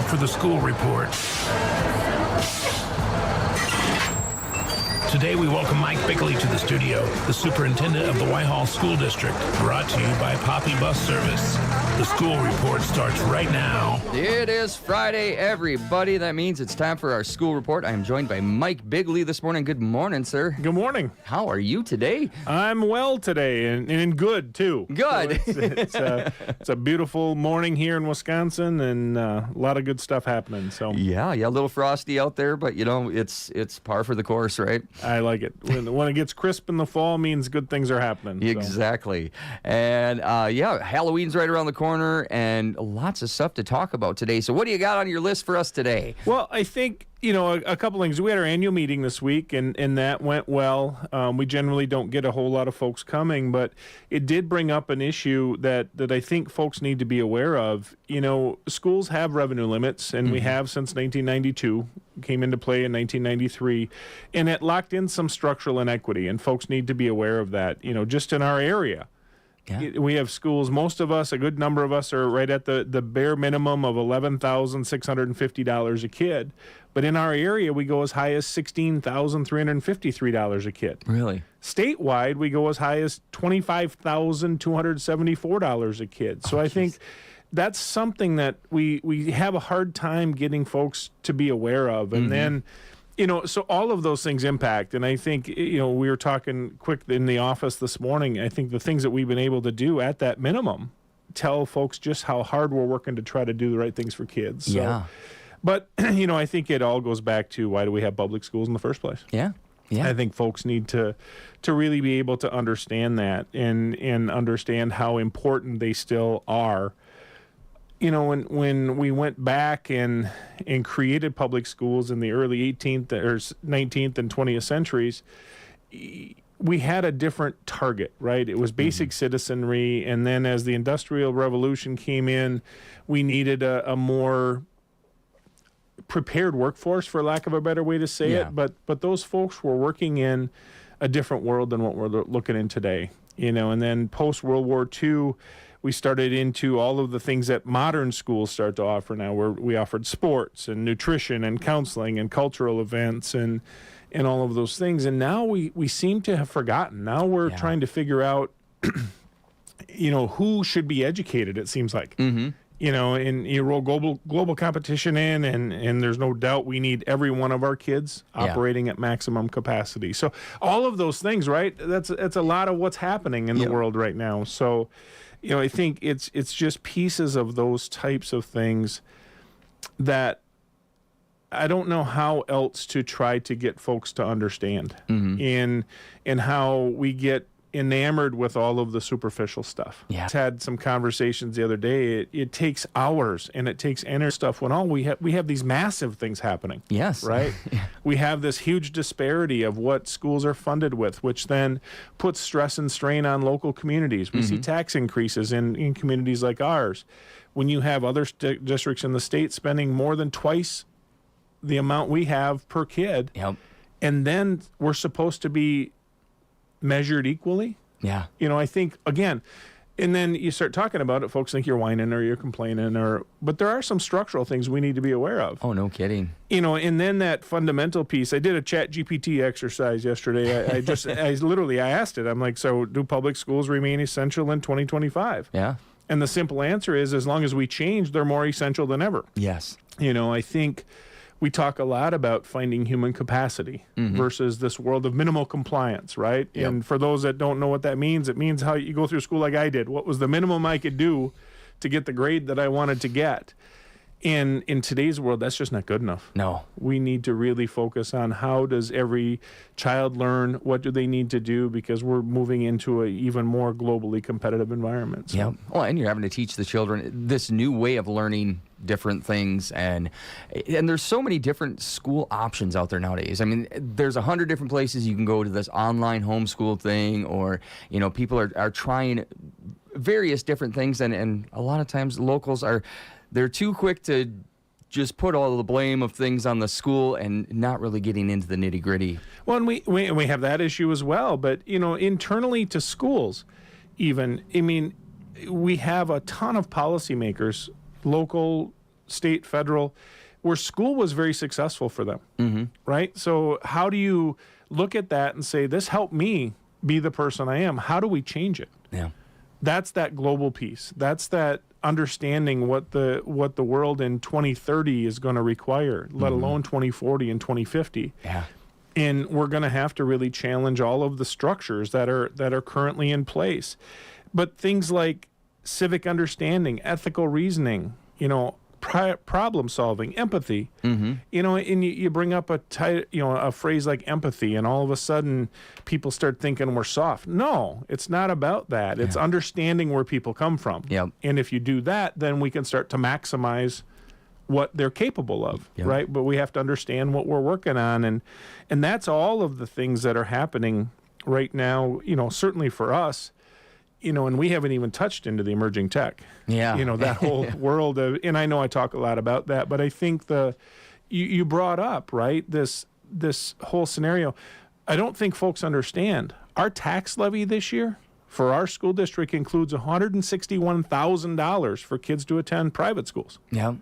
for the school report. Today we welcome Mike Beighley to the studio, the superintendent of the Whitehall School District, brought to you by Poppy Bus Service. The school report starts right now. It is Friday, everybody. That means it's time for our school report. I am joined by Mike Beighley this morning. Good morning, sir. Good morning. How are you today? I'm well today, and good, too. Good. So it's a beautiful morning here in Wisconsin, and a lot of good stuff happening. So Yeah, a little frosty out there, but, it's par for the course, right? I like it. When it gets crisp in the fall, means good things are happening. So. Exactly. And, Halloween's right around the corner, and lots of stuff to talk about today. So what do you got on your list for us today? Well, I think, a couple things. We had our annual meeting this week, and that went well. We generally don't get a whole lot of folks coming, but it did bring up an issue that I think folks need to be aware of. Schools have revenue limits, and we have since 1992, came into play in 1993, and it locked in some structural inequity, and folks need to be aware of that, just in our area. Yeah. We have schools, most of us, a good number of us, are right at the bare minimum of $11,650 a kid. But in our area, we go as high as $16,353 a kid. Really? Statewide, we go as high as $25,274 a kid. So I think that's something that we have a hard time getting folks to be aware of. And then... so all of those things impact. And I think, we were talking quick in the office this morning. I think the things that we've been able to do at that minimum tell folks just how hard we're working to try to do the right things for kids. So, yeah. But, I think it all goes back to why do we have public schools in the first place? Yeah. Yeah. I think folks need to really be able to understand that and understand how important they still are. When we went back and created public schools in the early 18th or 19th and 20th centuries, we had a different target, right? It was basic citizenry, and then as the Industrial Revolution came in, we needed a more prepared workforce, for lack of a better way to say it. But those folks were working in a different world than what we're looking in today, And then post-World War II, we started into all of the things that modern schools start to offer now, where we offered sports and nutrition and counseling and cultural events and all of those things. And now we seem to have forgotten. Now we're trying to figure out, who should be educated, it seems like. And you roll global competition in, and there's no doubt we need every one of our kids operating at maximum capacity. So all of those things, right? That's a lot of what's happening in the world right now. So, I think it's just pieces of those types of things that I don't know how else to try to get folks to understand, and how we get enamored with all of the superficial stuff. I had some conversations the other day. It takes hours and it takes energy stuff when we have these massive things happening. Yes. Right? We have this huge disparity of what schools are funded with, which then puts stress and strain on local communities. We see tax increases in communities like ours. When you have other districts in the state spending more than twice the amount we have per kid, and then we're supposed to be measured equally. I think, again, and then you start talking about it, folks think you're whining or you're complaining, but there are some structural things we need to be aware of. Oh, no kidding. And then that fundamental piece, I did a ChatGPT exercise yesterday. I asked it, I'm like, so do public schools remain essential in 2025? And the simple answer is, as long as we change, they're more essential than ever. Yes. I think we talk a lot about finding human capacity versus this world of minimal compliance, right? And for those that don't know what that means, it means how you go through school like I did. What was the minimum I could do to get the grade that I wanted to get? And in today's world, that's just not good enough. No. We need to really focus on how does every child learn, what do they need to do, because we're moving into an even more globally competitive environment. So. Well, and you're having to teach the children this new way of learning different things, and there's so many different school options out there nowadays. I mean, there's 100 different places you can go to this online homeschool thing, or people are trying various different things, and a lot of times locals they're too quick to just put all the blame of things on the school and not really getting into the nitty-gritty. Well, and we have that issue as well, but internally to schools even, we have a ton of policymakers, local, state, federal, where school was very successful for them, right? So how do you look at that and say, this helped me be the person I am? How do we change it? Yeah. That's that global piece. That's that understanding what the world in 2030 is going to require, let alone 2040 and 2050. Yeah. And we're going to have to really challenge all of the structures that are currently in place. But things like civic understanding, ethical reasoning, problem solving, empathy, and you bring up a phrase like empathy, and all of a sudden people start thinking we're soft. No, it's not about that. It's understanding where people come from. Yep. And if you do that, then we can start to maximize what they're capable of, right? But we have to understand what we're working on, and that's all of the things that are happening right now, certainly for us. And we haven't even touched into the emerging tech. Yeah. That whole world of, and I know I talk a lot about that, but I think you brought up, right, this whole scenario. I don't think folks understand. Our tax levy this year for our school district includes $161,000 for kids to attend private schools. Yeah.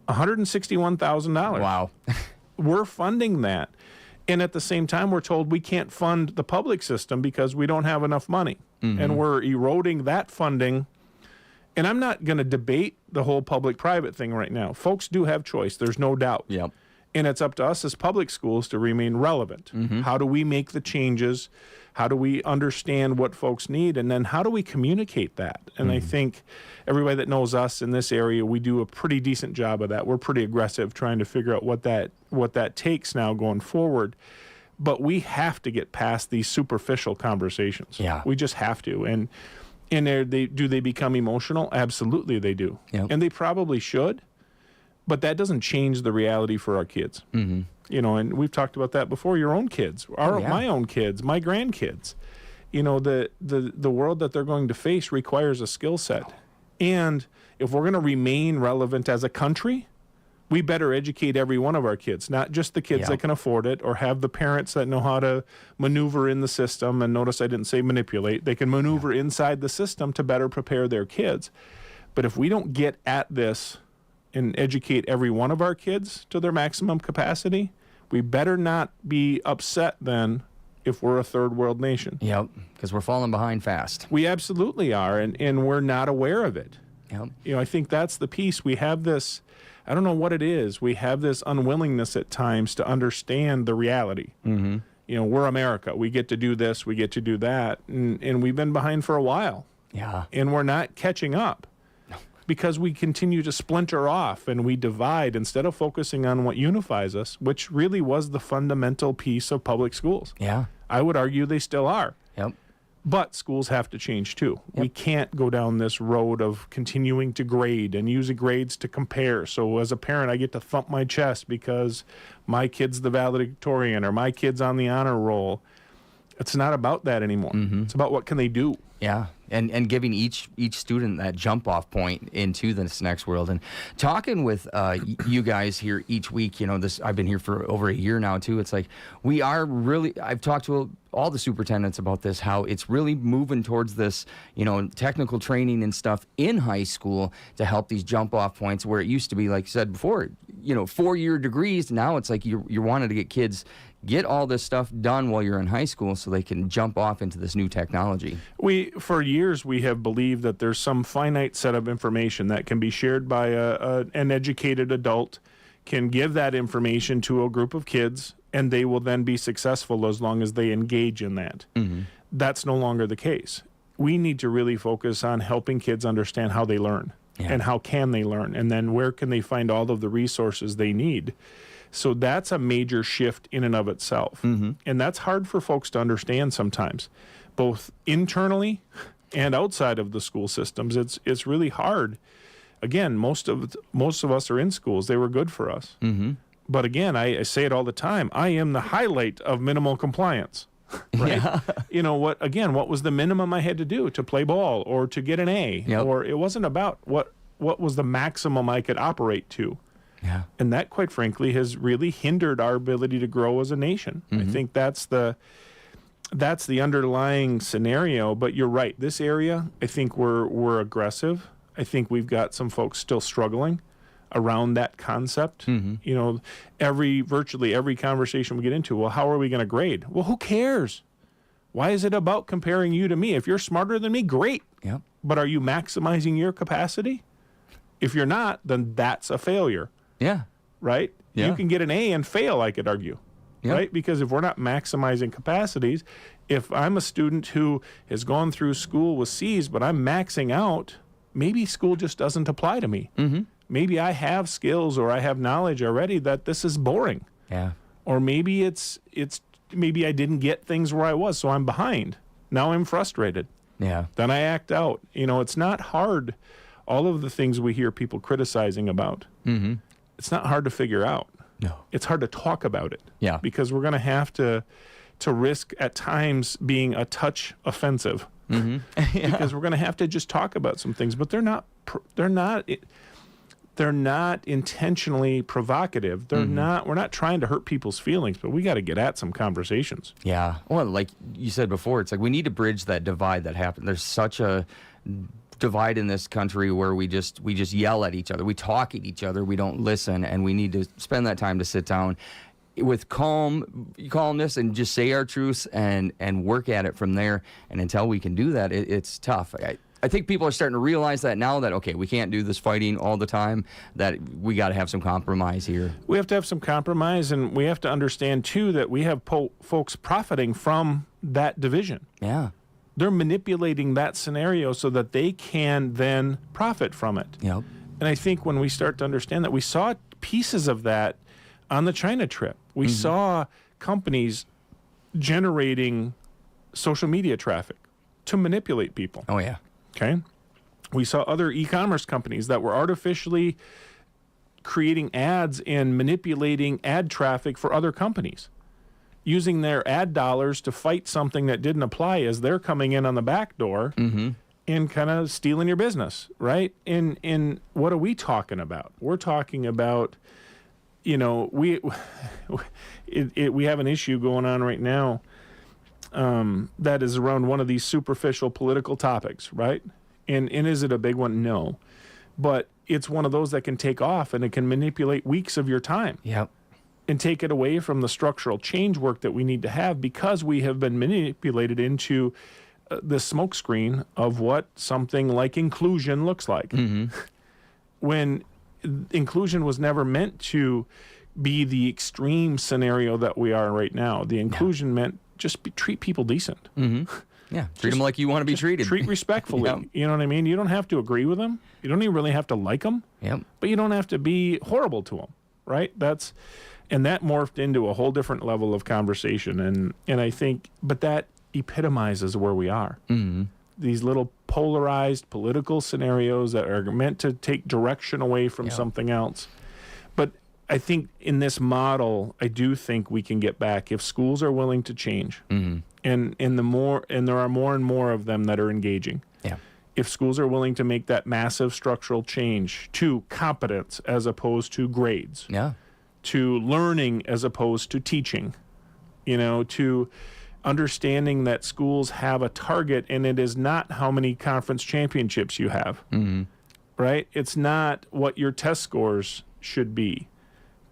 $161,000. Wow. We're funding that. And at the same time, we're told we can't fund the public system because we don't have enough money. And we're eroding that funding. And I'm not going to debate the whole public-private thing right now. Folks do have choice. There's no doubt. Yep. And it's up to us as public schools to remain relevant. How do we make the changes? How do we understand what folks need? And then how do we communicate that? And I think everybody that knows us in this area, we do a pretty decent job of that. We're pretty aggressive trying to figure out what that takes now going forward. But we have to get past these superficial conversations. Yeah. We just have to. And do they become emotional? Absolutely they do. Yep. And they probably should. But that doesn't change the reality for our kids. And we've talked about that before. Your own kids, my own kids, my grandkids. The world that they're going to face requires a skill set. And if we're going to remain relevant as a country, we better educate every one of our kids, not just the kids that can afford it or have the parents that know how to maneuver in the system. And notice I didn't say manipulate. They can maneuver inside the system to better prepare their kids. But if we don't get at this and educate every one of our kids to their maximum capacity, we better not be upset then if we're a third world nation. Yep, because we're falling behind fast. We absolutely are, and we're not aware of it. Yep. I think that's the piece. We have this, I don't know what it is, we have this unwillingness at times to understand the reality. We're America. We get to do this, we get to do that, and we've been behind for a while. Yeah. And we're not catching up. Because we continue to splinter off and we divide instead of focusing on what unifies us, which really was the fundamental piece of public schools. Yeah. I would argue they still are. Yep. But schools have to change too. We can't go down this road of continuing to grade and use grades to compare. So as a parent, I get to thump my chest because my kid's the valedictorian or my kid's on the honor roll. It's not about that anymore. It's about what can they do. Yeah, and giving each student that jump off point into this next world. And talking with you guys here each week, I've been here for over a year now too. It's like we are really, I've talked to all the superintendents about this, how it's really moving towards this, technical training and stuff in high school to help these jump off points, where it used to be, like you said before, 4-year degrees. Now it's like you're wanting to get kids get all this stuff done while you're in high school so they can jump off into this new technology. For years, we have believed that there's some finite set of information that can be shared by an educated adult, can give that information to a group of kids, and they will then be successful as long as they engage in that. That's no longer the case. We need to really focus on helping kids understand how they learn and how can they learn, and then where can they find all of the resources they need. So that's a major shift in and of itself. And that's hard for folks to understand sometimes, both internally and outside of the school systems. It's really hard. Again, most of us are in schools. They were good for us. But again, I say it all the time. I am the highlight of minimal compliance. Right? What was the minimum I had to do to play ball or to get an A? Or it wasn't about what was the maximum I could operate to. Yeah. And that, quite frankly, has really hindered our ability to grow as a nation. I think that's the underlying scenario. But you're right. This area, I think we're aggressive. I think we've got some folks still struggling. around that concept. You know, virtually every conversation we get into, well, how are we going to grade? Well, who cares? Why is it about comparing you to me? If you're smarter than me, great. Yep. But are you maximizing your capacity? If you're not, then that's a failure. Yeah. Right? Yeah. You can get an A and fail, I could argue. Yep. Right? Because if we're not maximizing capacities, if I'm a student who has gone through school with C's, but I'm maxing out, maybe school just doesn't apply to me. Maybe I have skills or I have knowledge already that this is boring. Yeah. Or maybe maybe I didn't get things where I was, so I'm behind. Now I'm frustrated. Yeah. Then I act out. You know, it's not hard. All of the things we hear people criticizing about, it's not hard to figure out. No. It's hard to talk about it. Yeah. Because we're going to have to risk at times being a touch offensive. Because we're going to have to just talk about some things, but they're not intentionally provocative. We're not trying to hurt people's feelings, but we got to get at some conversations. Yeah. Well, like you said before, it's like we need to bridge that divide that happened. There's such a divide in this country where we just yell at each other. We talk at each other. We don't listen, and we need to spend that time to sit down with calmness and just say our truths and work at it from there. And until we can do that, it's tough. I think people are starting to realize that now that, okay, we can't do this fighting all the time, that we got to have some compromise here. We have to have some compromise, and we have to understand, too, that we have folks profiting from that division. Yeah. They're manipulating that scenario so that they can then profit from it. Yep. And I think when we start to understand that, we saw pieces of that on the China trip. We saw companies generating social media traffic to manipulate people. Oh, yeah. Okay. We saw other e-commerce companies that were artificially creating ads and manipulating ad traffic for other companies, using their ad dollars to fight something that didn't apply as they're coming in on the back door and kind of stealing your business, right? And what are we talking about? We're talking about, you know, we have an issue going on right now that is around one of these superficial political topics, right? And is it a big one? No. But it's one of those that can take off, and it can manipulate weeks of your time. Yep. And take it away from the structural change work that we need to have, because we have been manipulated into the smokescreen of what something like inclusion looks like. When inclusion was never meant to be the extreme scenario that we are right now. The inclusion meant just treat people decent. Yeah, treat them like you want to be treated. Treat respectfully. Yep. You know what I mean? You don't have to agree with them. You don't even really have to like them. Yep. But you don't have to be horrible to them, right? And that morphed into a whole different level of conversation. And I think, but that epitomizes where we are. These little polarized political scenarios that are meant to take direction away from something else. But I think in this model, I do think we can get back if schools are willing to change. And there are more and more of them that are engaging. Yeah. If schools are willing to make that massive structural change to competence as opposed to grades. Yeah. To learning as opposed to teaching, you know, to understanding that schools have a target, and it is not how many conference championships you have, right? It's not what your test scores should be,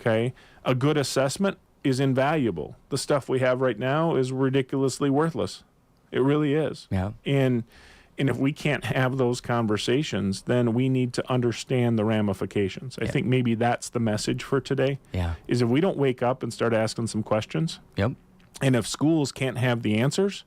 okay? A good assessment is invaluable. The stuff we have right now is ridiculously worthless. It really is. Yeah. And if we can't have those conversations, then we need to understand the ramifications. I think maybe that's the message for today. Yeah. Is if we don't wake up and start asking some questions, Yep. and if schools can't have the answers,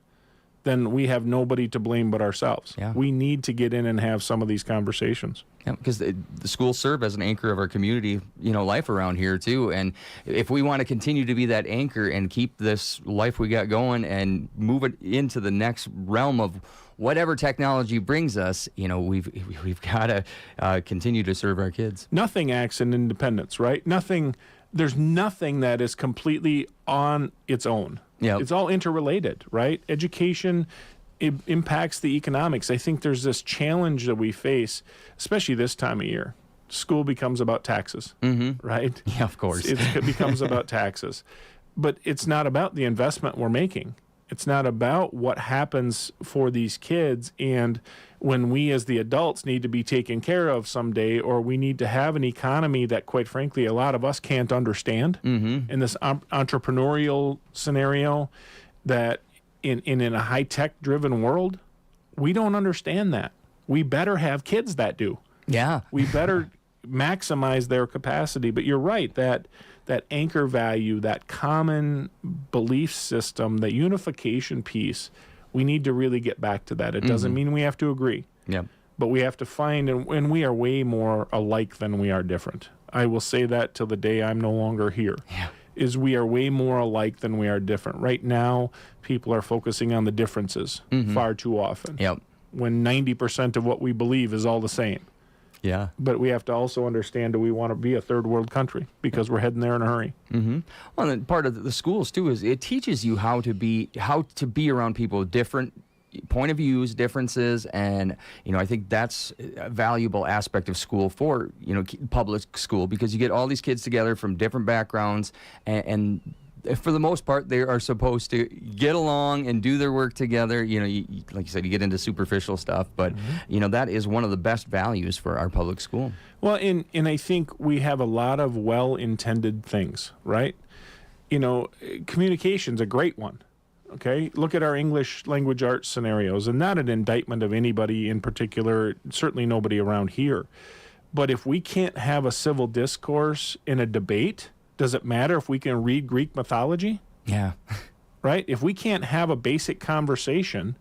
then we have nobody to blame but ourselves. Yeah. We need to get in and have some of these conversations. Yeah, because the schools serve as an anchor of our community, life around here too. And if we want to continue to be that anchor and keep this life we got going and move it into the next realm of whatever technology brings us, we've got to continue to serve our kids. Nothing acts in independence, right? There's nothing that is completely on its own. Yep. It's all interrelated, right? Education impacts the economics. I think there's this challenge that we face, especially this time of year. School becomes about taxes, right? Yeah, of course. It becomes about taxes. But it's not about the investment we're making. It's not about what happens for these kids and when we as the adults need to be taken care of someday, or we need to have an economy that, quite frankly, a lot of us can't understand in this entrepreneurial scenario, that in a high-tech driven world, we don't understand that. We better have kids that do. Yeah. We better maximize their capacity. But you're right, that anchor value, that common belief system, that unification piece, we need to really get back to that. It doesn't mean we have to agree. Yep. But we have to find, and we are way more alike than we are different. I will say that till the day I'm no longer here. Yeah. Is we are way more alike than we are different. Right now, people are focusing on the differences far too often. Yep. When 90% of what we believe is all the same. Yeah. But we have to also understand, do we want to be a third world country? Because we're heading there in a hurry. Well, and part of the schools too is it teaches you how to be around people with different point of views, differences, and I think that's a valuable aspect of school for public school, because you get all these kids together from different backgrounds, and for the most part, they are supposed to get along and do their work together. Like you said, you get into superficial stuff, but that is one of the best values for our public school. Well, and I think we have a lot of well-intended things, right? Communication's a great one. Okay, look at our English language arts scenarios, and not an indictment of anybody in particular, certainly nobody around here. But if we can't have a civil discourse in a debate, does it matter if we can read Greek mythology? Yeah. Right? If we can't have a basic conversation,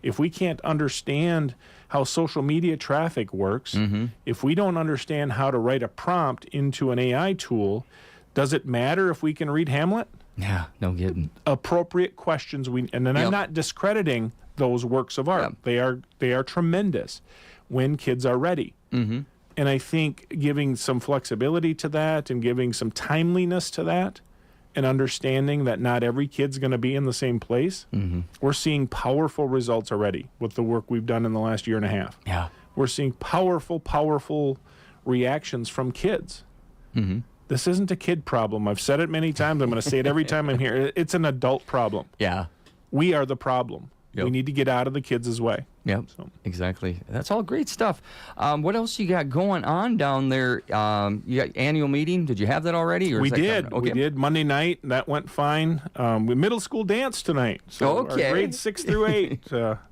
if we can't understand how social media traffic works, if we don't understand how to write a prompt into an AI tool, does it matter if we can read Hamlet? Yeah, no kidding. Appropriate questions. And then I'm not discrediting those works of art. Yep. They are tremendous when kids are ready. And I think giving some flexibility to that and giving some timeliness to that and understanding that not every kid's going to be in the same place, we're seeing powerful results already with the work we've done in the last year and a half. Yeah. We're seeing powerful reactions from kids. This isn't a kid problem. I've said it many times. I'm going to say it every time I'm here. It's an adult problem. Yeah. We are the problem. Yep. We need to get out of the kids' way. Yep, exactly. That's all great stuff. What else you got going on down there? You got annual meeting. Did you have that already? Or We is that did. coming? Okay. We did Monday night. That went fine. We middle school dance tonight. So Okay. our grades 6 through 8.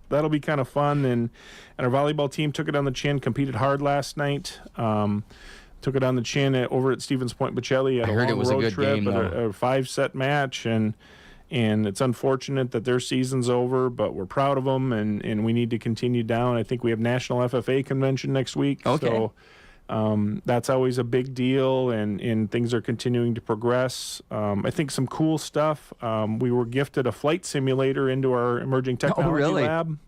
That'll be kind of fun. And our volleyball team took it on the chin, competed hard last night. Took it on the chin over at Stevens Point Bocelli at I a heard long it was a road good trip, game, at though. a 5-set match, and it's unfortunate that their season's over, but we're proud of them, and we need to continue down. I think we have National FFA Convention next week, Okay. so that's always a big deal, and things are continuing to progress. I think some cool stuff. We were gifted a flight simulator into our emerging technology lab,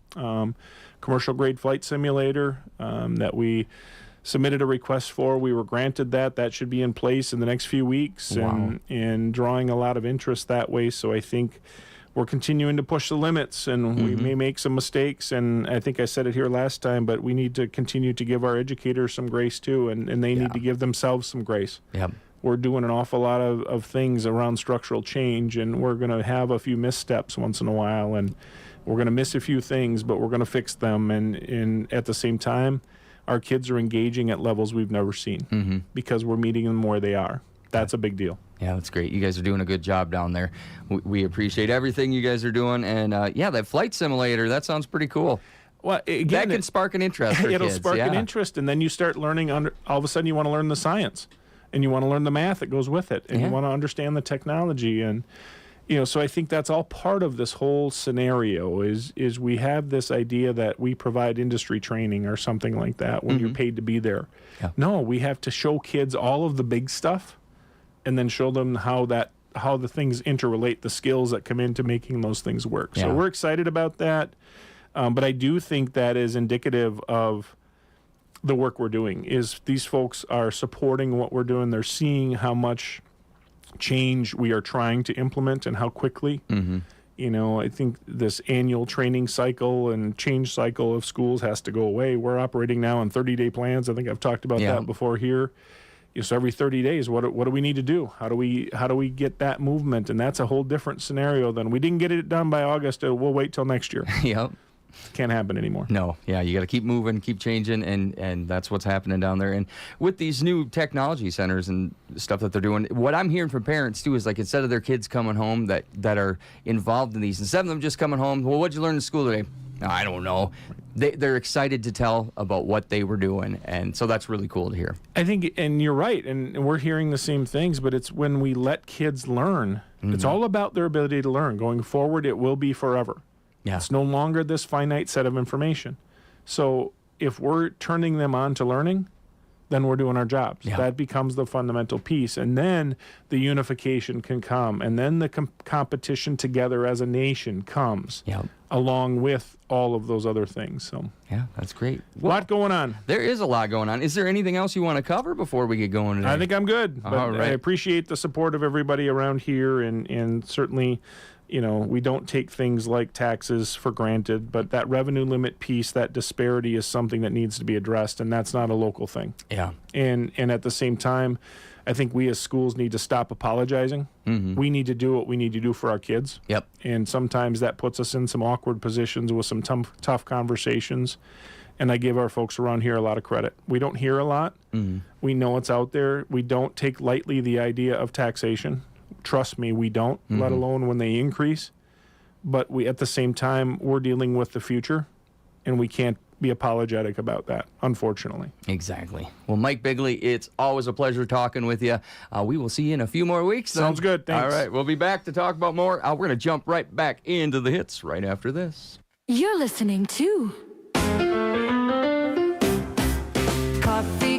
commercial grade flight simulator that we submitted a request for. We were granted that. That should be in place in the next few weeks. Wow. And drawing a lot of interest that way. So I think we're continuing to push the limits, and we may make some mistakes. And I think I said it here last time, but we need to continue to give our educators some grace too, and they need to give themselves some grace. Yep. We're doing an awful lot of things around structural change, and we're going to have a few missteps once in a while, and we're going to miss a few things, but we're going to fix them. And at the same time, our kids are engaging at levels we've never seen because we're meeting them where they are. That's a big deal. Yeah, that's great. You guys are doing a good job down there. We appreciate everything you guys are doing. And that flight simulator, that sounds pretty cool. Well, again, that can spark an interest for it'll kids. spark an interest, and then you start learning. All of a sudden, you want to learn the science, and you want to learn the math that goes with it, and you want to understand the technology. And so I think that's all part of this whole scenario. Is we have this idea that we provide industry training or something like that when you're paid to be there. Yeah. No, we have to show kids all of the big stuff, and then show them how the things interrelate, the skills that come into making those things work. Yeah. So we're excited about that. But I do think that is indicative of the work we're doing. Is these folks are supporting what we're doing. They're seeing how much change we are trying to implement and how quickly. I think this annual training cycle and change cycle of schools has to go away. We're operating now on 30-day plans. I think I've talked about that before here. So every 30 days, what do we need to do? How do we get that movement? And that's a whole different scenario than we didn't get it done by August. We'll wait till next year. Yep. Can't happen anymore. No, yeah, you got to keep moving, keep changing, and that's what's happening down there. And with these new technology centers and stuff that they're doing, what I'm hearing from parents too is like instead of their kids coming home that are involved in these, instead of them just coming home, well, what'd you learn in school today? I don't know. They're excited to tell about what they were doing, and so that's really cool to hear. I think, and you're right, and we're hearing the same things, but it's when we let kids learn. It's all about their ability to learn. Going forward, it will be forever. Yeah. It's no longer this finite set of information. So if we're turning them on to learning, then we're doing our jobs. Yeah. That becomes the fundamental piece. And then the unification can come. And then the competition together as a nation comes along with all of those other things. So yeah, that's great. A lot going on. There is a lot going on. Is there anything else you want to cover before we get going today? I think I'm good. But All right. I appreciate the support of everybody around here, and certainly, we don't take things like taxes for granted, but that revenue limit piece, that disparity is something that needs to be addressed, and that's not a local thing. Yeah. And at the same time, I think we as schools need to stop apologizing. We need to do what we need to do for our kids. Yep. And sometimes that puts us in some awkward positions with some tough conversations. And I give our folks around here a lot of credit. We don't hear a lot. We know it's out there. We don't take lightly the idea of taxation. Trust me, we don't, let alone when they increase. But we, at the same time, we're dealing with the future, and we can't be apologetic about that, unfortunately. Exactly. Well, Mike Beighley, it's always a pleasure talking with you. We will see you in a few more weeks. Sounds good. Thanks. All right. We'll be back to talk about more. We're going to jump right back into the hits right after this. You're listening to Coffee